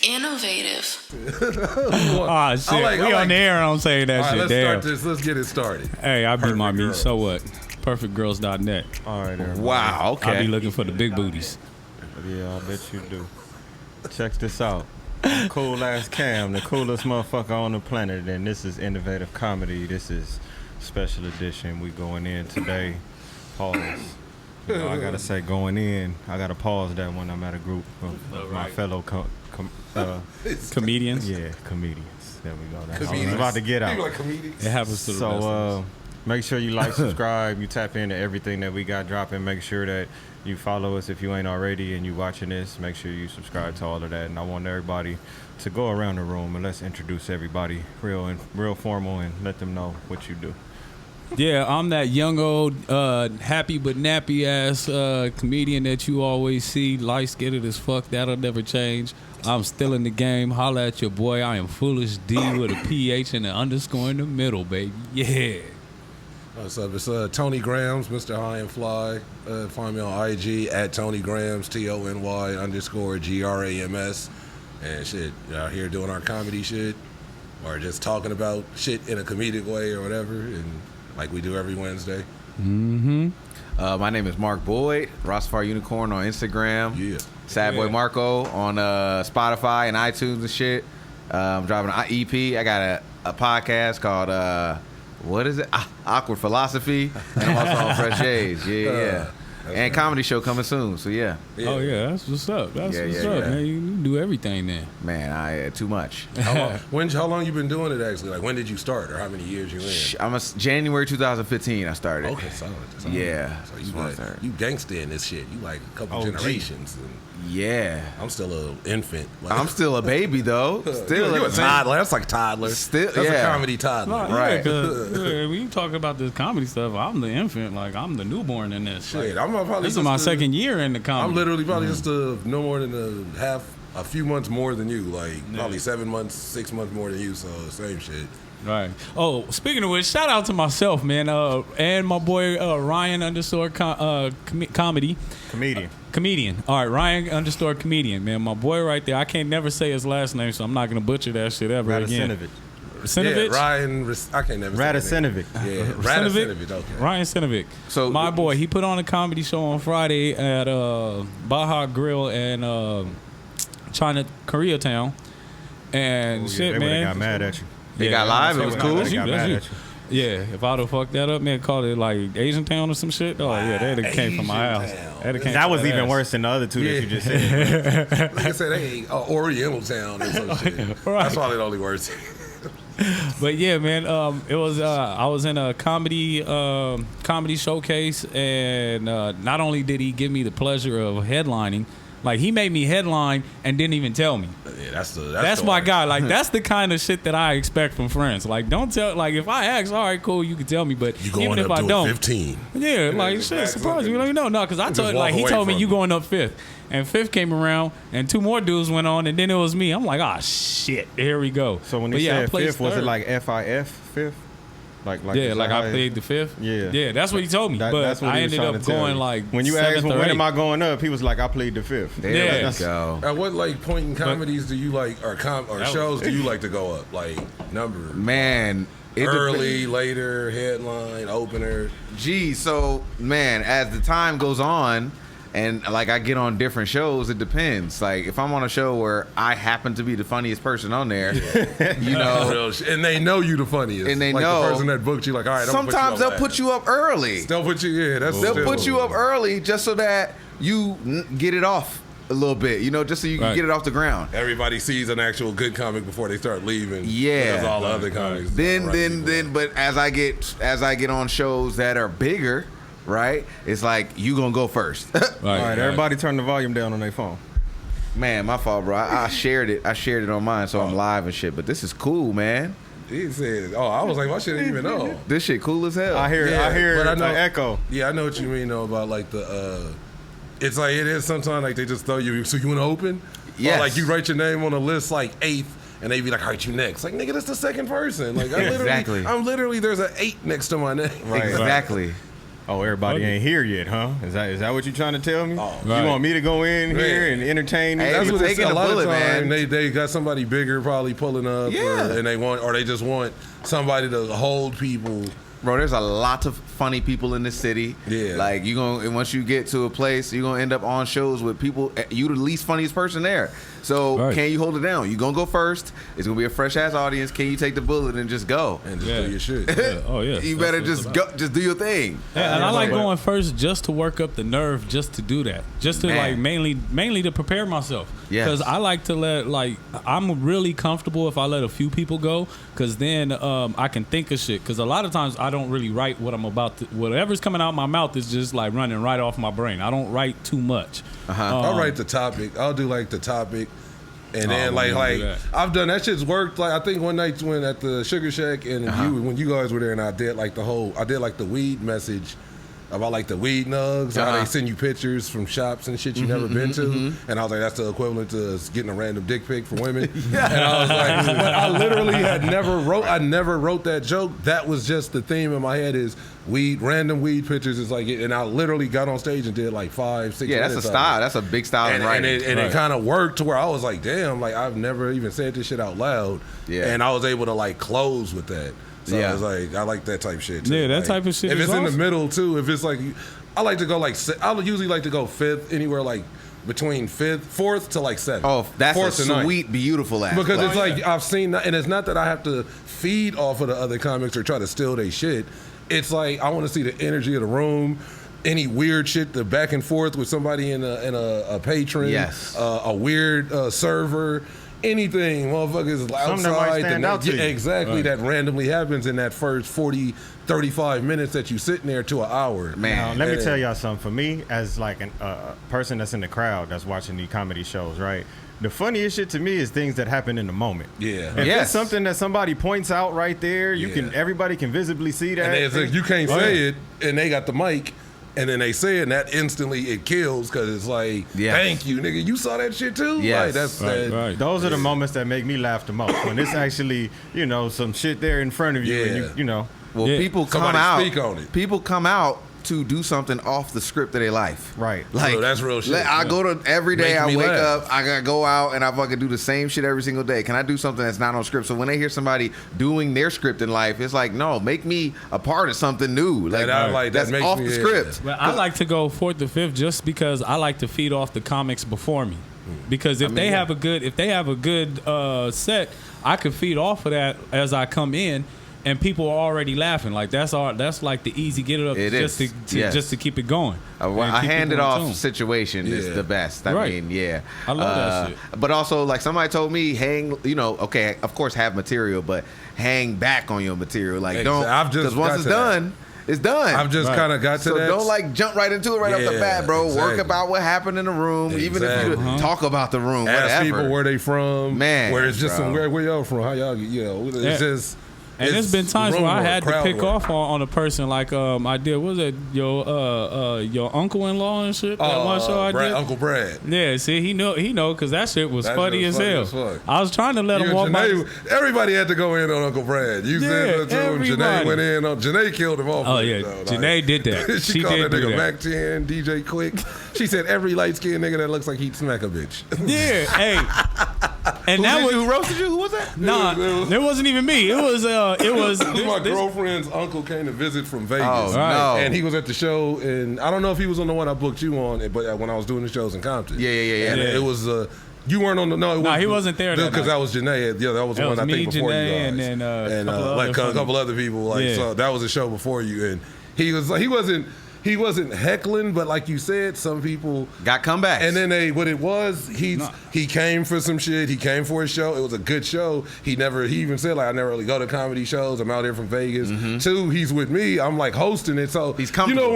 Innovative. Oh shit, we on the air. I'm saying that shit. Let's Damn. start this. Let's get it started. Hey, I be my Perfect meat. Girls. So what? Perfectgirls.net. All right, everybody. Wow. Okay. I be looking for the big booties. Yeah, I bet you do. Check this out. Coolazzcam, the coolest motherfucker on the planet, and this is innovative comedy. This is special edition. We going in today. Pause. You know, I gotta say going in. I gotta pause that when I'm at a group of my fellow Comedians. yeah, comedians. There we go. That's what I was Comedians. about to get out. People like comedians. It happens to the best of us. So make sure you like, subscribe, you tap into everything that we got dropping. Make sure that you follow us if you ain't already and you watching this. Make sure you subscribe to all of that. And I want everybody to go around the room and let's introduce everybody real formal and let them know what you do. Yeah, I'm that young old happy but nappy ass comedian that you always see, light skinned as fuck. That'll never change. I'm still in the game. Holla at your boy. I am Foolish Dee with a PH and an underscore in the middle, baby. Yeah. What's up? It's Tony Grams, Mr. High and Fly. Find me on IG at Tony Grams, TONY_GRAMS. And shit, out here doing our comedy shit or just talking about shit in a comedic way or whatever, and like we do every Wednesday. Mm-hmm. My name is Mark Boyd, Rossfar Unicorn on Instagram. Yeah. Sad Boy Marco on Spotify and iTunes and shit. I'm driving an EP. I got a podcast called what is it? Awkward Philosophy. And I'm also on Fresh Age. Yeah. And comedy show coming soon. So yeah. Oh yeah, that's what's up. That's what's up, man. You do everything then. Man, I too much. How long you been doing it actually? Like when did you start or how many years you in? January 2015 I started. Okay, solid. Yeah. So you gangsta in this shit. You like a couple generations. And yeah. I'm still an infant. Like, I'm still a baby though. Still you're a toddler. That's like toddler. That's a comedy toddler. Right. When you talk about this comedy stuff, I'm the infant. Like I'm the newborn in this. Shit, Like, I'm probably this is my second year in the comedy. I'm literally probably just no more than a few months more than you. Like probably 7 months, 6 months more than you. So same shit. Right. Oh, speaking of which, shout out to myself, man, and my boy Ryan _comedy. Comedian. All right, Ryan _comedian, man. My boy right there. I can't never say his last name, so I'm not gonna butcher that shit ever again. Yeah, Ryan. I can't never. Radicinovic. Yeah, Radicinovic. Okay. Ryan Sinovic. So my boy, he put on a comedy show on Friday at Baja Grill in Koreatown, and shit, they man. They got mad at you. They got live. It was cool. They got mad at you. Yeah, if I'd have fucked that up, man, called it like Asian Town or some shit. Oh yeah, that'd have came from my house. That was even worse than the other two that you just said. Like I said, hey, Oriental Town or some shit. Right. That's probably the only words. But yeah, man, it was. I was in a comedy showcase, and not only did he give me the pleasure of headlining, like he made me headline and didn't even tell me. Yeah, that's my guy. Like that's the kind of shit that I expect from friends. Like don't tell. Like if I ask, all right, cool, you can tell me, but you going even if up I to don't, 15. Yeah, like shit, surprise you. Let me know. No, because I told like he told me you going up 5th. And 5th came around, and 2 more dudes went on, and then it was me. I'm like, ah, shit, here we go. So when he said 5th, was it like FIF 5th? Like I played the 5th. Yeah, that's what he told me. But I ended up going like when you asked when am I going up, he was like, I played the 5th. There we go. At what like point in comedies do you like or shows do you like to go up? Like number man. Early, later, headline, opener. Geez, so man, as the time goes on. And like I get on different shows, it depends. Like if I'm on a show where I happen to be the funniest person on there, you know, and they know you the funniest, and they like know the person that booked you. Like, all right, sometimes they'll put you up early. They'll put you, they'll put you up early just so that you get it off a little bit, you know, just so you can get it off the ground. Everybody sees an actual good comic before they start leaving. Yeah, because all the other comics. Then, but as I get on shows that are bigger. Right? It's like, you gonna go first. All right, everybody turn the volume down on their phone. Man, my fault, bro. I shared it on mine, so I'm live and shit. But this is cool, man. He said, I was like, my shit didn't even know. This shit cool as hell. I hear but I know, the echo. Yeah, I know what you mean, though, about like the, it's like, it is sometimes like they just throw you, so you want to open? Yeah. Like you write your name on a list like 8th, and they be like, all right, you next. Like, nigga, that's the second person. Like, exactly. I'm literally, there's an 8 next to my name. Right. Exactly. Oh, everybody Okay. ain't here yet, huh? Is that what you trying to tell me? Oh, right. You want me to go in here and entertain Hey, these That's you what they taking say. A the lot bullet, of time man. they got somebody bigger probably pulling up, Yeah. or they just want somebody to hold people. Bro, there's a lot of funny people in this city. Yeah. Like once you get to a place, you're gonna end up on shows with people. You the least funniest person there. So Right. can you hold it down? You gonna go first? It's gonna be a fresh ass audience. Can you take the bullet and just go? And just Yeah. do your shit. Yeah. Oh yeah. You That's better what it's just about. go. Just do your thing. Yeah, and I like But- going first just to work up the nerve, just to do that, just to Man. like mainly to prepare myself. Yes. Because I like to I'm really comfortable if I let a few people go, because then I can think of shit. Because a lot of times I don't really write what I'm about to. Whatever's coming out my mouth is just like running right off my brain. I don't write too much. I'll write the topic. I'll do like the topic. And then we like don't do that. I've done that shit's worked. Like I think one night when at the Sugar Shack and when you guys were there and I did like the weed message about like the weed nugs, how they send you pictures from shops and shit you never been to, and I was like, that's the equivalent to us getting a random dick pic from women. And I was like, but I literally I never wrote that joke. That was just the theme in my head is random weed pictures is like, and I literally got on stage and did like 5, 6 Yeah, that's a minutes of style. it. That's a big style in And writing. it kind of worked to where I was like, damn, like I've never even said this shit out loud. Yeah. And I was able to like close with that. So Yeah. I was like, I like that type of shit too. Yeah, that Like, type of shit If is it's in the awesome. middle too, if it's like, I like to go like, I usually like to go fifth, anywhere like between fourth to like seventh. Oh, that's Fourth a to ninth. sweet, beautiful ass. Because play. it's like I've seen, and it's not that I have to feed off of the other comics or try to steal their shit. It's like I want to see the energy of the room, any weird shit, the back and forth with somebody in a patron, Yes. a weird server, anything, motherfuckers outside. Something that might stand out to you. Exactly, Right. that randomly happens in that first 40, 35 minutes that you sitting there to an hour. Man. Now, let me And- tell y'all something. For me, as like a person that's in the crowd that's watching the comedy shows, right? The funniest shit to me is things that happen in the moment. Yeah. If Yes. it's something that somebody points out right there, Yeah. everybody can visibly see that. And it's like, you can't say it, and they got the mic, and then they say it, and that instantly it kills because it's like, Yes. thank you, nigga. You saw that shit too? Yes. Like, that's Right, that, right. Those are the moments that make me laugh the most. When it's actually, some shit there in front of you, and Yeah. you know. Well, Yeah. people come Somebody out. speak on it. People come out to do something off the script of their life. Right. Like that's real shit. I go to every day. Make I me wake laugh. up. I gotta go out and I fucking do the same shit every single day. Can I do something that's not on script? So when they hear somebody doing their script in life, it's like, no, make me a part of something new. Like, That I like, that that's makes off me- the yeah. script. Well, I like to go fourth or fifth just because I like to feed off the comics before me. Because if they have a good set, I could feed off of that as I come in, and people are already laughing. Like that's like the easy get it up It just is. to Yes. just to keep it going. A And keep handed people in off tune. situation is Yeah. the best. I Right. mean, yeah. I love that shit. But also, like somebody told me, okay, of course have material, but hang back on your material. Like don't, I've just because once got it's to that. done, it's done. I've just Right. kind of got to so that. don't like jump right into it right off the Yeah, bat, bro. Work exactly. about what happened in the room, even if you Exactly. talk about the room, Ask whatever. people where they from. Man, Where it's just bro. some, where y'all from? How y'all, it's Yeah. just. And there's been times room where I work, had to crowd pick work. off on a person like I did. What was it your uncle-in-law and shit? That one show I Brad, did. Uncle Brad. Yeah, see, he know because that shit was That funny shit as was hell. funny as fuck. I was trying to let You him and walk by. Janae, everybody had to go in on Uncle Brad. You said Yeah, that to him. Janae everybody. went in on. Janae killed him off. Oh, with yeah. it, though. Janae did that. she She called did that do nigga that. Mac 10, DJ Quick. She said every light skinned nigga that looks like he'd smack a bitch. Yeah, hey, and that was Who roasted you? Who was that? nah. It wasn't even me. It was My this- girlfriend's uncle came to visit from Vegas. Oh, Right. no. And he was at the show, and I don't know if he was on the one I booked you on, but when I was doing the shows in Compton. Yeah. And Yeah. it was, you weren't on the, no, it Nah, was, he wasn't there that because night. that was Janae. Yeah, that was the That one was I me, think before Janae, you guys. and then, and couple other like a funny- couple other people. Like, Yeah. so that was a show before you. And he was like, he wasn't heckling, but like you said, some people Got comebacks. and then what it was, he came for some shit. He came for a show. It was a good show. He even said like, I never really go to comedy shows. I'm out here from Vegas. Two, he's with me. I'm like hosting it. So He's comfortable. You know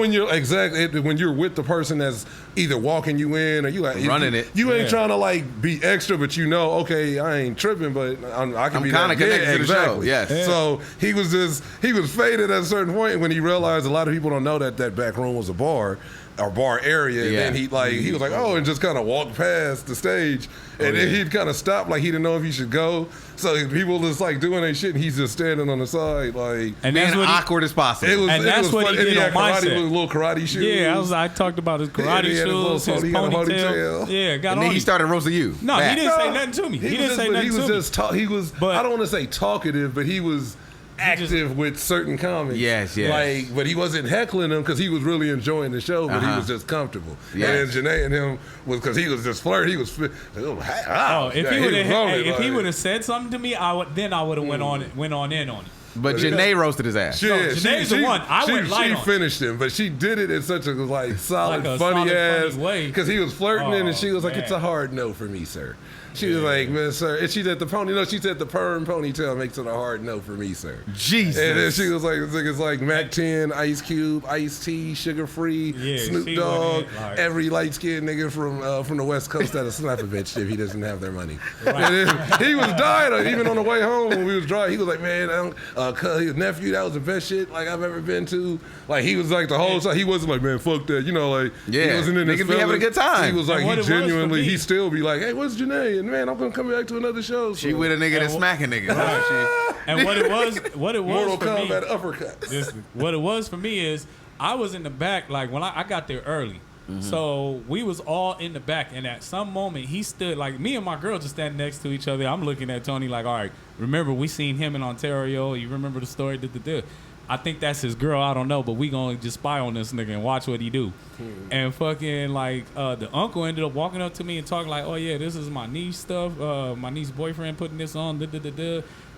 when you're with the person that's either walking you in or you like Running it. You ain't Yeah. trying to like be extra, but you know, okay, I ain't tripping, but I can I'm be kinda that- connected yeah, to the show, exactly. yes. Yeah. So he was faded at a certain point when he realized a lot of people don't know that back room was a bar. our bar area, and then he was like, oh, and just kind of walked past the stage, and then he'd kind of stop, like he didn't know if he should go. So people just like doing their shit, and he's just standing on the side, like and being awkward as possible. That's what he did on my set. Little karate shoes. Yeah, I talked about his karate shoes, his ponytail. Yeah, got and on. Then he started roasting you. No, he didn't say nothing to me. He didn't say nothing to me. He was. I don't want to say talkative, but he was active with certain comics. Yes. Like, but he wasn't heckling them because he was really enjoying the show, but he was just comfortable. Yes. And then Janae and him was because he was just flirting. He was. If he would have said something to me, I would have went on in on it. But Janae roasted his ass. Janae's the one. I went light on. She finished him, but she did it in such a solid, funny way because he was flirting and she was like, "It's a hard no for me, sir." She was like, "Man, sir," and she said she said the perm ponytail makes it a hard no for me, sir. Jesus. And then she was like, it's like Mac 10, Ice Cube, Ice T, Sugar Free, Snoop Dogg, every light skinned nigga from the West Coast that'll slap a bitch if he doesn't have their money. Right. And then he was dying. Even on the way home when we was driving, he was like, "Man, his nephew, that was the best shit like I've ever been to." Like he was like the whole time. He wasn't like, "Man, fuck that," he wasn't in his niggas be having a good time. He was like, he genuinely, he still be like, "Hey, what's Janae?" And man, I'm gonna come back to another show. So. She with a nigga that's smacking niggas. And what it was Mortal for Kombat me, uppercuts. What it was for me is I was in the back, like when I got there early. Mm-hmm. So we was all in the back, and at some moment he stood, like me and my girl just standing next to each other. I'm looking at Tony like, all right, remember we seen him in Ontario. You remember the story? I think that's his girl. I don't know, but we gonna just spy on this nigga and watch what he do. And fucking like the uncle ended up walking up to me and talking like, "Oh yeah, this is my niece stuff. My niece's boyfriend putting this on."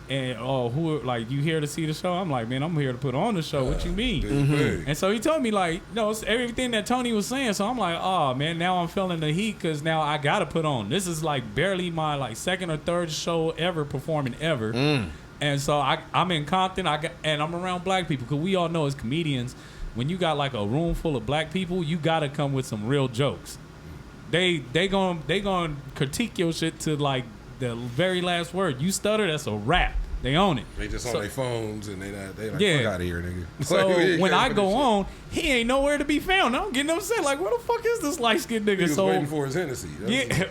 And who like you here to see the show? I'm like, man, I'm here to put on the show. What you mean? Mm-hmm. And so he told me like, no, it's everything that Tony was saying. So I'm like, oh man, now I'm feeling the heat because now I gotta put on. This is like barely my like second or third show ever performing ever. And so I'm in Compton, and I'm around black people because we all know as comedians, when you got like a room full of black people, you gotta come with some real jokes. They gonna critique your shit to like the very last word. You stutter, that's a rap. They own it. They just on their phones and they like, fuck out of here, nigga. So when I go on, he ain't nowhere to be found. I'm getting upset. Like, where the fuck is this light skinned nigga? He was waiting for his Hennessy.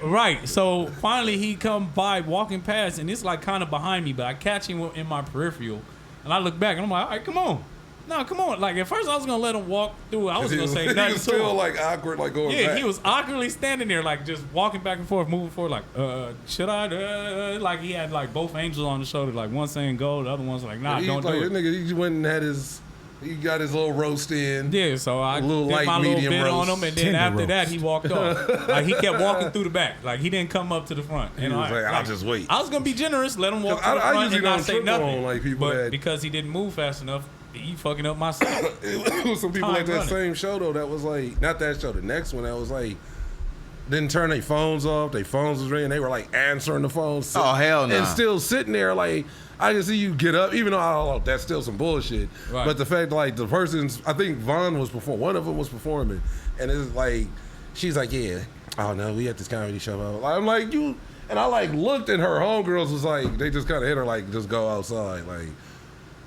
Right. So finally he come by walking past, and it's like kind of behind me, but I catch him in my peripheral, and I look back and I'm like, all right, come on. No, come on. Like, at first I was going to let him walk through. I was going to say nothing. He was still, like, awkward, like, going back. Yeah, he was awkwardly standing there, like, just walking back and forth, moving forward, like, should I? Like, he had, like, both angels on the shoulder. Like, one saying go, the other one's like, nah, don't do it. Nigga, he went and had he got his little roast in. Yeah, so I did my little bit roast. on him, and then after that, he walked off. Like, he kept walking through the back. Like, he didn't come up to the front. He was like, I'll just wait. I was going to be generous, let him walk to the front and not say nothing. Like, people but because he didn't move fast enough, he fucking up my set. It was some people like that same show though that was like, not that show, the next one that was like, didn't turn their phones off. Their phones was ringing. They were like answering the phones. Oh hell no! And still sitting there like, I can see you get up, even though that's still some bullshit. Right. But the fact like the person's, I think Vaughn was performing. One of them was performing, and it's like, she's like, yeah, oh no, we at this comedy show. I'm like, you, and I like looked and her homegirls was like, they just kind of hit her like, just go outside, like.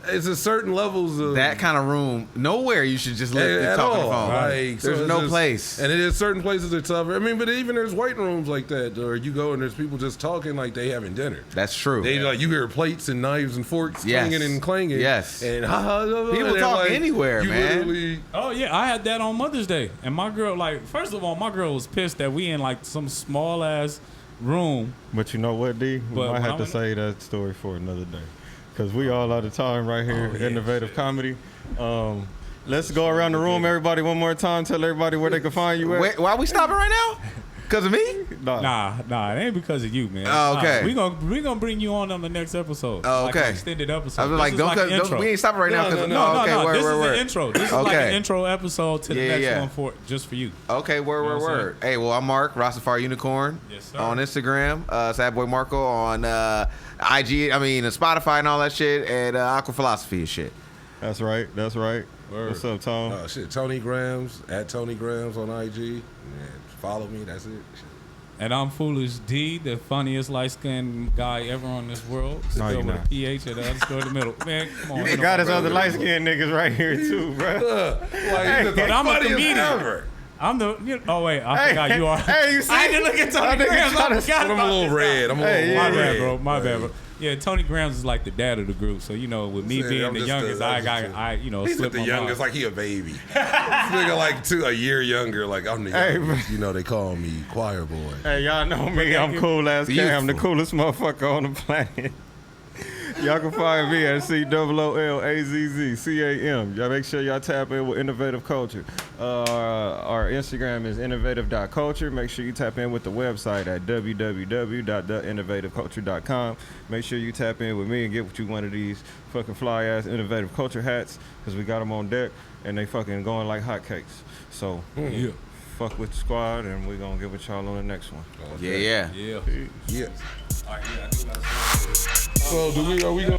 It's a certain levels of that kind of room. Nowhere you should just let talk on the phone. Like, there's no place, and it is certain places that tougher. I mean, but even there's white rooms like that, or you go and there's people just talking like they having dinner. That's true. They like you hear plates and knives and forks clanging and clanging. Yes, and people talk like, anywhere, man. Oh yeah, I had that on Mother's Day, and my girl, like, first of all, my girl was pissed that we in like some small ass room. But you know what, D? We might have to say that story for another day. Because we all out of time right here, Innovative Comedy. Let's go around the room, everybody, one more time. Tell everybody where they can find you at. Wait, why are we stopping right now? Because of me? Nah, it ain't because of you, man. Oh, okay. We gonna bring you on the next episode. Oh, okay. Like an extended episode. I was like, don't, we ain't stopping right now. No. This is the intro. This is like an intro epised to the next one just for you. Okay, word. Hey, well, I'm Mark, Rastafari Unicorn. Yes, sir. On Instagram, Sadboy Marco on IG, Spotify and all that shit, and Aqua Philosophy and shit. That's right. Word. What's up, Tom? Oh, shit. Tony Grams, at Tony Grams on IG. Yeah, follow me, that's it. Shit. And I'm Foolish Dee, the funniest light-skinned guy ever on this world. No, you're with not. a PH at the underscore in the middle. Man, come on. You got his other light-skinned niggas right here, too, bro. But I'm a comedian. I'm the. Oh wait, I forgot you are. Hey, you see? I didn't look at Tony Grams. I forgot I'm a about little this red. guy. I'm a little My red. bad, bro. My bad, bro. Yeah, Tony Grams is like the dad of the group. So with me being I'm the just youngest, I he's slipped the my youngest, mind. like he a baby. This nigga like a year younger, like I'm the youngest. They call me choir boy. Hey, y'all know me. I'm Coolazzcam, the coolest motherfucker on the planet. Y'all can find me at COOLAZZCAM. Y'all make sure y'all tap in with Innovative Culture. Our Instagram is innovative.culture. Make sure you tap in with the website at www.theinnovativeculture.com. Make sure you tap in with me and get you one of these fucking fly ass Innovative Culture hats because we got them on deck and they fucking going like hotcakes. So fuck with the squad and we're gonna get with y'all on the next one. Yeah. Yeah. Yeah. All right, yeah, I do gotta say. So are we gonna